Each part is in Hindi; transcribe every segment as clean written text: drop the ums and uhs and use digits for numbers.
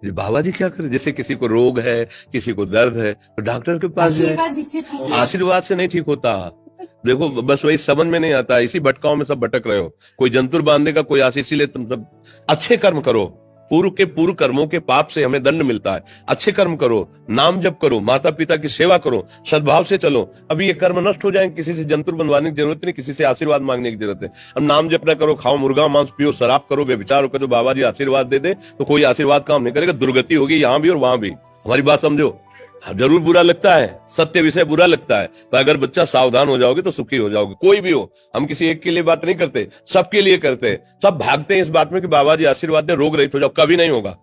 जी, बाबा जी क्या करें, जैसे किसी को रोग है, किसी को दर्द है, तो डॉक्टर के पास जाए। आशीर्वाद से नहीं ठीक होता। देखो, बस वही समझ में नहीं आता, इसी भटकाओं में सब भटक रहे हो। कोई जंतुर बांधेगा, कोई आशीष, इसीलिए तुम सब अच्छे कर्म करो। पूर्व के पूर्व कर्मों के पाप से हमें दंड मिलता है। अच्छे कर्म करो, नाम जप करो, माता पिता की सेवा करो, सद्भाव से चलो। अभी ये कर्म नष्ट हो जाएंगे, किसी से जंतुर बनवाने की जरूरत नहीं, किसी से आशीर्वाद मांगने की जरूरत है। अब नाम जप ना करो, खाओ मुर्गा मांस, पियो शराब, करो व्यभिचार करो, तो बाबा जी आशीर्वाद दे दे तो कोई आशीर्वाद काम नहीं करेगा। दुर्गति होगी यहाँ भी और वहां भी। हमारी बात समझो। जरूर बुरा लगता है, सत्य विषय बुरा लगता है, पर अगर बच्चा सावधान हो जाओगे तो सुखी हो जाओगे। कोई भी हो, हम किसी एक के लिए बात नहीं करते, सबके लिए करते हैं। सब भागते हैं इस बात में कि बाबा जी आशीर्वाद दे, रोग रहित हो जाओ। कभी नहीं होगा,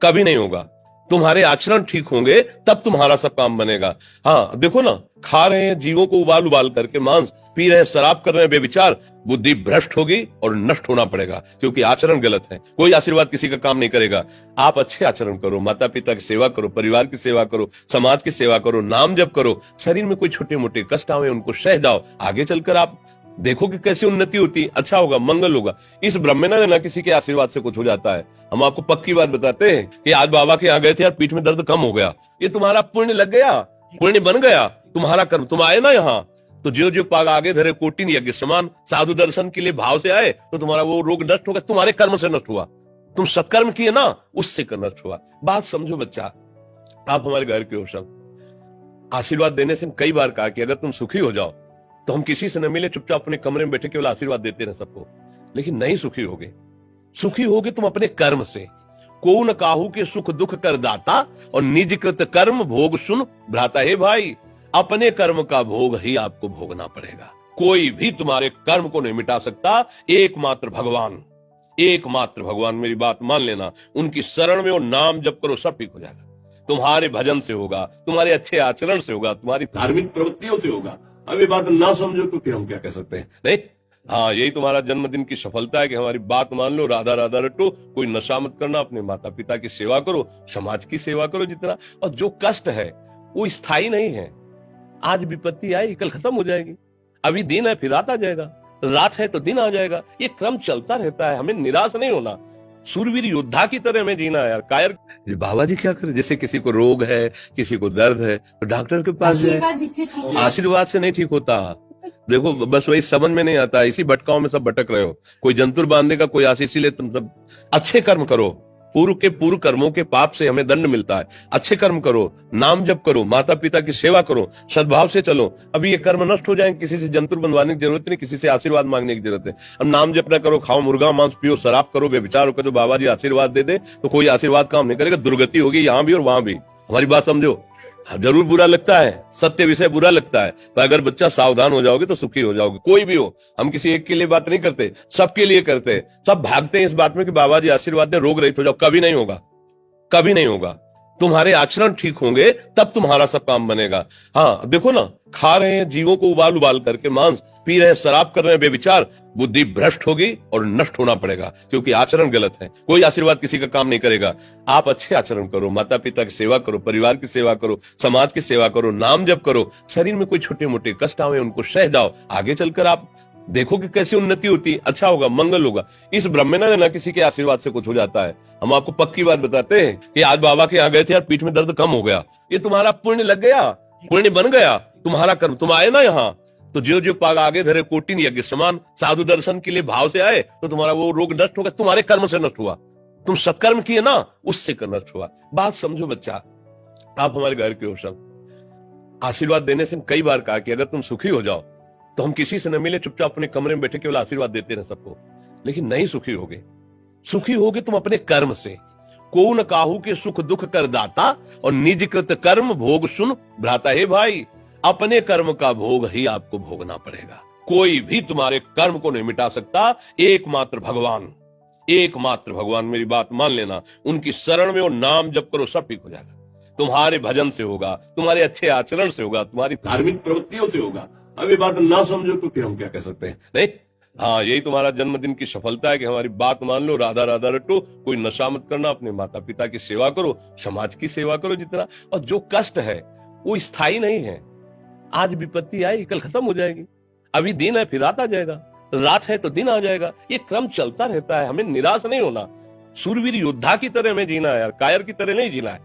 कभी नहीं होगा। तुम्हारे आचरण ठीक होंगे तब तुम्हारा सब काम बनेगा। हाँ देखो ना, खा रहे हैं जीवों को उबाल उबाल करके मांस, पी रहे हैं शराब, कर रहे हैं बेविचार, बुद्धि भ्रष्ट होगी और नष्ट होना पड़ेगा, क्योंकि आचरण गलत है। कोई आशीर्वाद किसी का काम नहीं करेगा। आप अच्छे आचरण करो, माता पिता की सेवा करो, परिवार की सेवा करो, समाज की सेवा करो, नाम जप करो। शरीर में कोई छोटे मोटे कष्ट आवे उनको सह जाओ। आगे चलकर आप देखो कि कैसी उन्नति होती, अच्छा होगा, मंगल होगा। इस ब्रह्म में ना किसी के आशीर्वाद से कुछ हो जाता है। हम आपको पक्की बात बताते हैं कि आज बाबा के यहाँ गए थे यार, पीठ में दर्द कम हो गया। ये तुम्हारा पुण्य लग गया, पुण्य बन गया, तुम्हारा कर्म। तुम आए ना यहाँ, तो जो जो पाग आगे धरे कोटिन यज्ञ समान, साधु दर्शन के लिए भाव से आए तो तुम्हारा वो रोग नष्ट होगा। तुम्हारे कर्म से नष्ट हुआ, तुम सत्कर्म किए ना, उससे नष्ट हुआ। बात समझो बच्चा, आप हमारे घर के हो सब। आशीर्वाद देने से कई बार कहा कि अगर तुम सुखी हो जाओ तो हम किसी से न मिले, चुपचाप अपने कमरे में बैठे केवल आशीर्वाद देते रहे सबको। लेकिन नहीं सुखी होगे। सुखी होगे तुम अपने कर्म से। को न काहू के सुख दुख कर दाता, और निज कृत कर्म भोग सुन भ्राता। हे भाई, अपने कर्म का भोग ही आपको भोगना पड़ेगा। कोई भी तुम्हारे कर्म को नहीं मिटा सकता, एकमात्र भगवान। एकमात्र भगवान, मेरी बात मान लेना। उनकी शरण में और नाम जप करो, सब ठीक हो जाएगा। तुम्हारे भजन से होगा, तुम्हारे अच्छे आचरण से होगा, तुम्हारी धार्मिक प्रवृत्तियों से होगा। अब ये बात ना समझो तो फिर हम क्या कह सकते हैं। नहीं, हाँ, यही तुम्हारा जन्मदिन की सफलता है कि हमारी बात मान लो, राधा राधा रटो, कोई नशा मत करना, अपने माता पिता की सेवा करो, समाज की सेवा करो जितना। और जो कष्ट है वो स्थायी नहीं है। आज विपत्ति आई, कल खत्म हो जाएगी। अभी दिन है, फिर रात आ जाएगा, रात है तो दिन आ जाएगा। ये क्रम चलता रहता है, हमें निराश नहीं होना। सूरवीर योद्धा की तरह हमें जीना है यार। कायर बाबा जी क्या करें, जैसे किसी को रोग है, किसी को दर्द है, तो डॉक्टर के पास जाए। आशीर्वाद से नहीं ठीक होता। देखो, बस वही समझ में नहीं आता, इसी भटकाओं में सब भटक रहे हो। कोई जंतुर बांधेगा, कोई आशीष, इसीलिए तुम सब अच्छे कर्म करो। पूर्व के पूर्व कर्मों के पाप से हमें दंड मिलता है। अच्छे कर्म करो, नाम जप करो, माता पिता की सेवा करो, सद्भाव से चलो। अभी ये कर्म नष्ट हो जाएंगे, किसी से जंतुर बनवाने की जरूरत नहीं, किसी से आशीर्वाद मांगने की जरूरत है। अब नाम जप ना करो, खाओ मुर्गा मांस, पियो शराब, करो व्यभिचार करो, तो बाबा जी आशीर्वाद दे दे तो कोई आशीर्वाद काम नहीं करेगा। दुर्गति होगी यहाँ भी और वहां भी। हमारी बात समझो। जरूर बुरा लगता है, सत्य विषय बुरा लगता है, पर अगर बच्चा सावधान हो जाओगे तो सुखी हो जाओगे। कोई भी हो, हम किसी एक के लिए बात नहीं करते, सबके लिए करते हैं। सब भागते हैं इस बात में कि बाबा जी आशीर्वाद दे, रोग रहित हो जाओ। कभी नहीं होगा, कभी नहीं होगा। तुम्हारे आचरण ठीक होंगे तब तुम्हारा सब काम बनेगा। हाँ देखो ना, खा रहे हैं जीवों को उबाल उबाल करके मांस, पी रहे हैं शराब, कर रहे हैं बेविचार, बुद्धि भ्रष्ट होगी और नष्ट होना पड़ेगा, क्योंकि आचरण गलत है। कोई आशीर्वाद किसी का काम नहीं करेगा। आप अच्छे आचरण करो, माता पिता की सेवा करो, परिवार की सेवा करो, समाज की सेवा करो, नाम जप करो। शरीर में कोई छोटे मोटे कष्ट आवे उनको सह जाओ। आगे चलकर आप देखो कि कैसी उन्नति होती, अच्छा होगा, मंगल होगा। इस ब्रह्म में ना किसी के आशीर्वाद से कुछ हो जाता है। हम आपको पक्की बात बताते हैं कि आज बाबा के यहाँ गए थे यार, पीठ में दर्द कम हो गया। ये तुम्हारा पुण्य लग गया, पुण्य बन गया, तुम्हारा कर्म। तुम आए ना यहाँ, तो जो जो पाग आगे धरे कोटिन यज्ञ समान, साधु दर्शन के लिए भाव से आए तो तुम्हारा वो रोग नष्ट होगा। तुम्हारे कर्म से नष्ट हुआ, तुम सत्कर्म किए ना, उससे नष्ट हुआ। बात समझो बच्चा, आप हमारे घर के हो सब। आशीर्वाद देने से कई बार कहा कि अगर तुम सुखी हो जाओ तो हम किसी से न मिले, चुपचाप अपने कमरे में बैठे केवल आशीर्वाद देते रहे सबको। लेकिन नहीं सुखी होगे। सुखी होगे तुम अपने कर्म से। को न काहू के सुख दुख कर दाता, और निज कृत कर्म भोग सुन भ्राता। हे भाई, अपने कर्म का भोग ही आपको भोगना पड़ेगा। कोई भी तुम्हारे कर्म को नहीं मिटा सकता, एकमात्र भगवान। एकमात्र भगवान, मेरी बात मान लेना। उनकी शरण में और नाम जप करो, सब ठीक हो जाएगा। तुम्हारे भजन से होगा, तुम्हारे अच्छे आचरण से होगा, तुम्हारी धार्मिक प्रवृत्तियों से होगा। अब ये बात ना समझो तो फिर हम क्या कह सकते हैं। नहीं, हाँ, यही तुम्हारा जन्मदिन की सफलता है कि हमारी बात मान लो, राधा राधा रटो, कोई नशा मत करना, अपने माता पिता की सेवा करो, समाज की सेवा करो जितना। और जो कष्ट है वो स्थायी नहीं है। आज विपत्ति आई, कल खत्म हो जाएगी। अभी दिन है, फिर रात आ जाएगा, रात है तो दिन आ जाएगा। ये क्रम चलता रहता है, हमें निराश नहीं होना। सूरवीर योद्धा की तरह हमें जीना है यार, कायर की तरह नहीं जीना है।